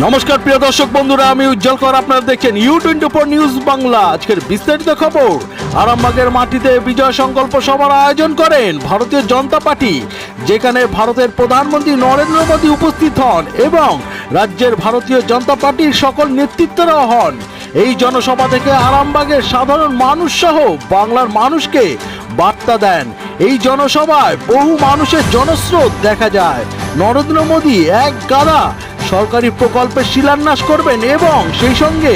নমস্কার প্রিয় দর্শক বন্ধুরা, আমি উজ্জ্বল কর। আপনারা দেখছেন U24 নিউজ বাংলা। আজকের বিস্তারিত খবর। আরামবাগের মাটিতে বিজয় সংকল্প সভার আয়োজন করেন ভারতীয় জনতা পার্টি, যেখানে ভারতের প্রধানমন্ত্রী নরেন্দ্র মোদী উপস্থিত হন এবং রাজ্যের ভারতীয় জনতা পার্টির সকল নেতৃত্বরাও হন। এই জনসভা থেকে আরামবাগের সাধারণ মানুষ সহ বাংলার মানুষকে বার্তা দেন। এই জনসভায় বহু মানুষের জনস্রোত দেখা যায়। নরেন্দ্র মোদী এক গাদা সরকারি প্রকল্পের শিলান্যাস করবেন এবং সেই সঙ্গে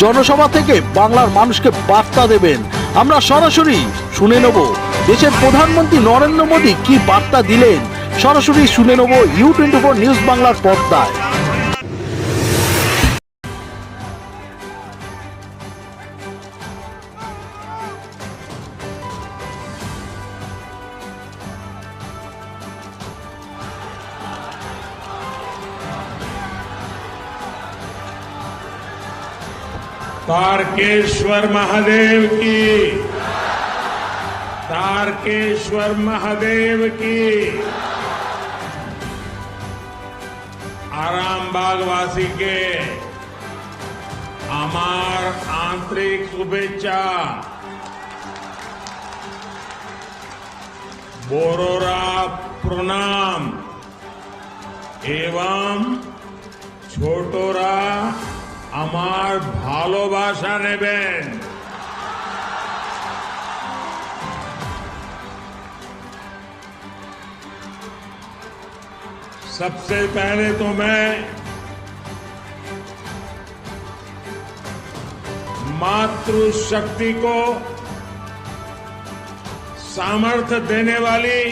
জনসভা থেকে বাংলার মানুষকে বার্তা দেবেন। আমরা সরাসরি শুনে নেব দেশের প্রধানমন্ত্রী নরেন্দ্র মোদী কি বার্তা দিলেন। সরাসরি শুনে নেব U24 নিউজ বাংলার পর্দায়। तारकेश्वर महादेव की, तारकेश्वर महादेव की। आरामबाग वासी के आमार आंतरिक शुभेच्छा। बोरोरा प्रणाम एवं छोटोरा আমার ভালোবাসা নেবেন। सबसे पहले तो मैं मातृशक्ति को सामर्थ्य देने वाली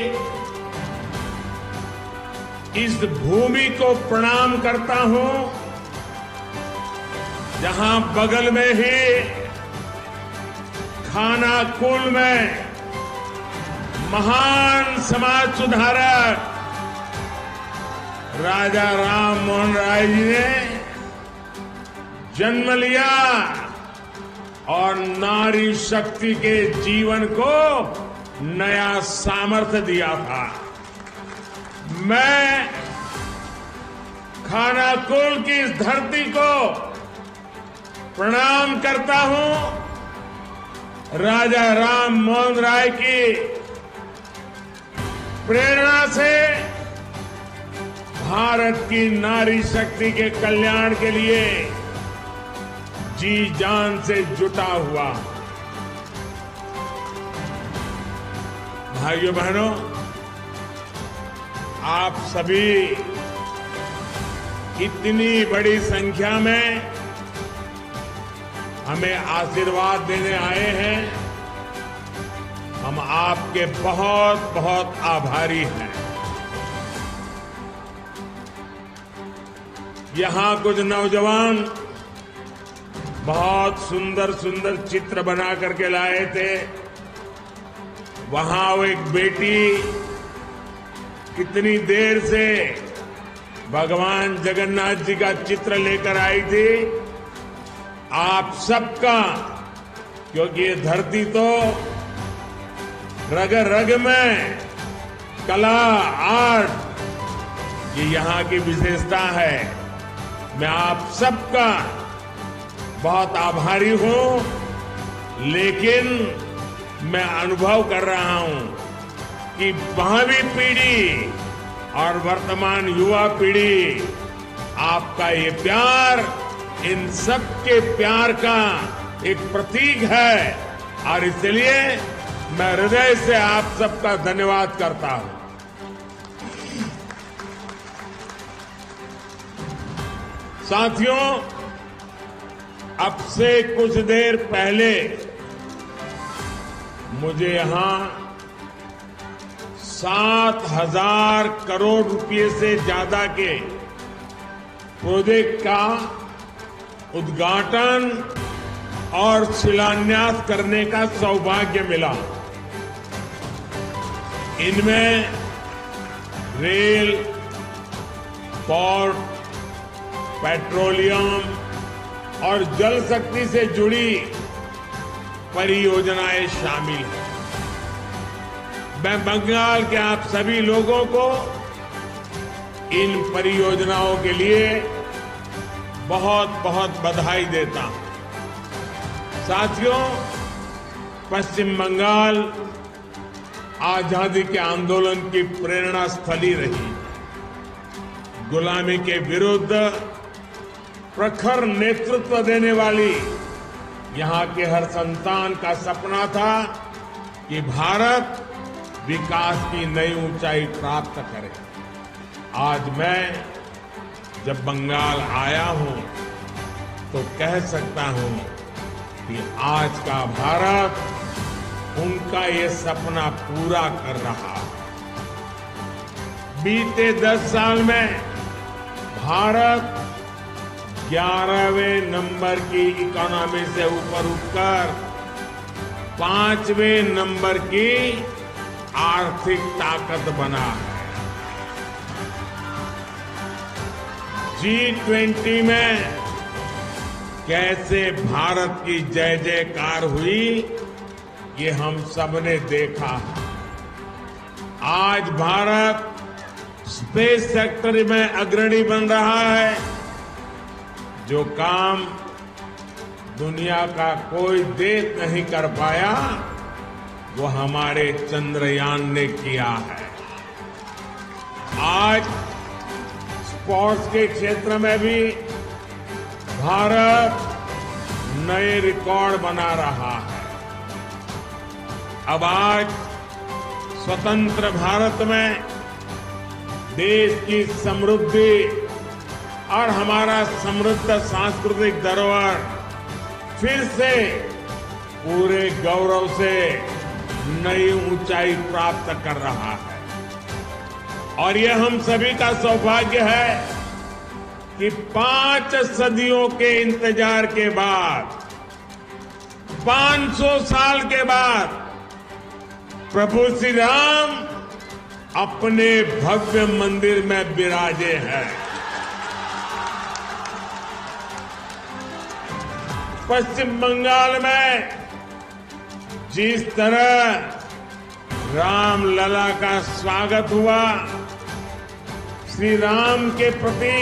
इस भूमि को प्रणाम करता हूं, जहां बगल में ही खानाकुल में महान समाज सुधारक राजा राम मोहन राय जी ने जन्म लिया और नारी शक्ति के जीवन को नया सामर्थ्य दिया था। मैं खानाकुल की इस धरती को प्रणाम करता हूं। राजा राम मोहन राय की प्रेरणा से भारत की नारी शक्ति के कल्याण के लिए जी जान से जुटा हुआ। भाइयों बहनों, आप सभी इतनी बड़ी संख्या में हमें आशीर्वाद देने आए हैं। हम आपके बहुत बहुत आभारी हैं। यहां कुछ नौजवान बहुत सुंदर सुंदर चित्र बना करके लाए थे। वहां वो एक बेटी कितनी देर से भगवान जगन्नाथ जी का चित्र लेकर आई थी। आप सबका, क्योंकि ये धरती तो रग रग में कला, आर्ट, ये यहां की विशेषता है। मैं आप सबका बहुत आभारी हूं, लेकिन मैं अनुभव कर रहा हूं कि भावी पीढ़ी और वर्तमान युवा पीढ़ी आपका ये प्यार इन सब के प्यार का एक प्रतीक है, और इसलिए मैं हृदय से आप सबका धन्यवाद करता हूं। साथियों, अब से कुछ देर पहले मुझे यहां 7,000 करोड़ रुपए से ज्यादा के प्रोजेक्ट का उद्घाटन और शिलान्यास करने का सौभाग्य मिला। इनमें रेल, पोर्ट, पेट्रोलियम और जल शक्ति से जुड़ी परियोजनाएं शामिल हैं। मैं बंगाल के आप सभी लोगों को इन परियोजनाओं के लिए बहुत बहुत बधाई देता हूं। साथियों, पश्चिम बंगाल आजादी के आंदोलन की प्रेरणा स्थली रही। गुलामी के विरुद्ध प्रखर नेतृत्व देने वाली यहां के हर संतान का सपना था कि भारत विकास की नई ऊंचाई प्राप्त करे। आज मैं जब बंगाल आया हूं तो कह सकता हूं कि आज का भारत उनका ये सपना पूरा कर रहा है। बीते 10 साल में भारत 11वें नंबर की इकोनॉमी से ऊपर उठकर 5वें नंबर की आर्थिक ताकत बना है। G20 में कैसे भारत की जय जयकार हुई, ये हम सबने देखा। आज भारत स्पेस सेक्टर में अग्रणी बन रहा है। जो काम दुनिया का कोई देश नहीं कर पाया, वो हमारे चंद्रयान ने किया है। आज स्पोर्ट्स के क्षेत्र में भी भारत नए रिकॉर्ड बना रहा है। अब आज स्वतंत्र भारत में देश की समृद्धि और हमारा समृद्ध सांस्कृतिक धरोहर फिर से पूरे गौरव से नई ऊंचाई प्राप्त कर रहा है। और यह हम सभी का सौभाग्य है कि 5 सदियों के इंतजार के बाद, 500 साल के बाद प्रभु श्री राम अपने भव्य मंदिर में विराजे हैं। पश्चिम बंगाल में जिस तरह रामलला का स्वागत हुआ, श्री राम के प्रति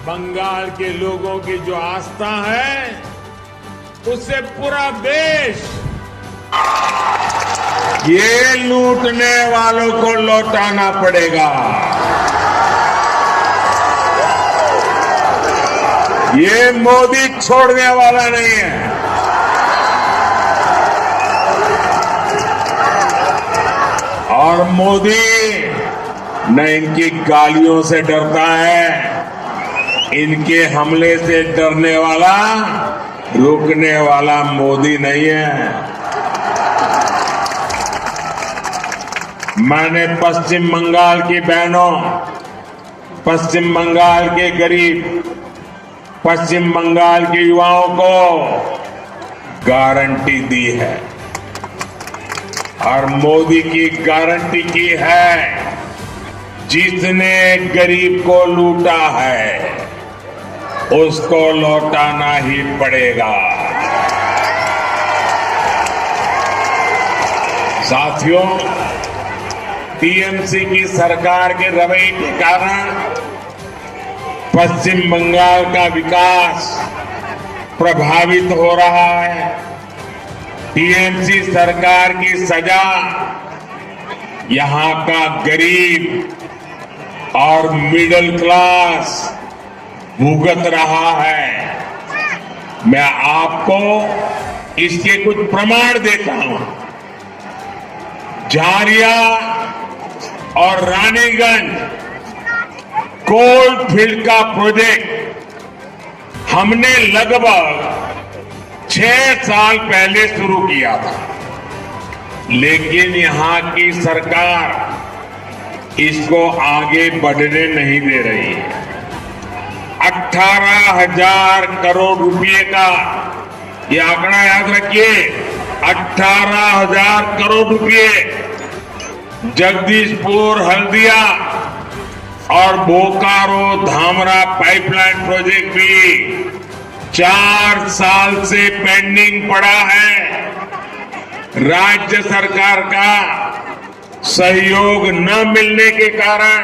बंगाल के लोगों की जो आस्था है, उससे पूरा देश ये लूटने वालों को लौटाना पड़ेगा। ये मोदी छोड़ने वाला नहीं है। और मोदी न इनकी गालियों से डरता है, इनके हमले से डरने वाला, रुकने वाला मोदी नहीं है। मैंने पश्चिम बंगाल की बहनों, पश्चिम बंगाल के गरीब, पश्चिम बंगाल के युवाओं को गारंटी दी है और मोदी की गारंटी की है, जिसने गरीब को लूटा है उसको लौटाना ही पड़ेगा। साथियों, टीएमसी की सरकार के रवैये के कारण पश्चिम बंगाल का विकास प्रभावित हो रहा है। टीएमसी सरकार की सजा यहां का गरीब और मिडिल क्लास भुगत रहा है। मैं आपको इसके कुछ प्रमाण देता हूं। झारिया और रानीगंज कोल फील्ड का प्रोजेक्ट हमने लगभग 6 साल पहले शुरू किया था, लेकिन यहां की सरकार इसको आगे बढ़ने नहीं दे रही है। 18,000 करोड़ रुपए का ये आंकड़ा याद रखिए, 18,000 करोड़ रुपए जगदीशपुर, हल्दिया और बोकारो धामरा पाइपलाइन प्रोजेक्ट भी 4 साल से पेंडिंग पड़ा है। राज्य सरकार का सहयोग न मिलने के कारण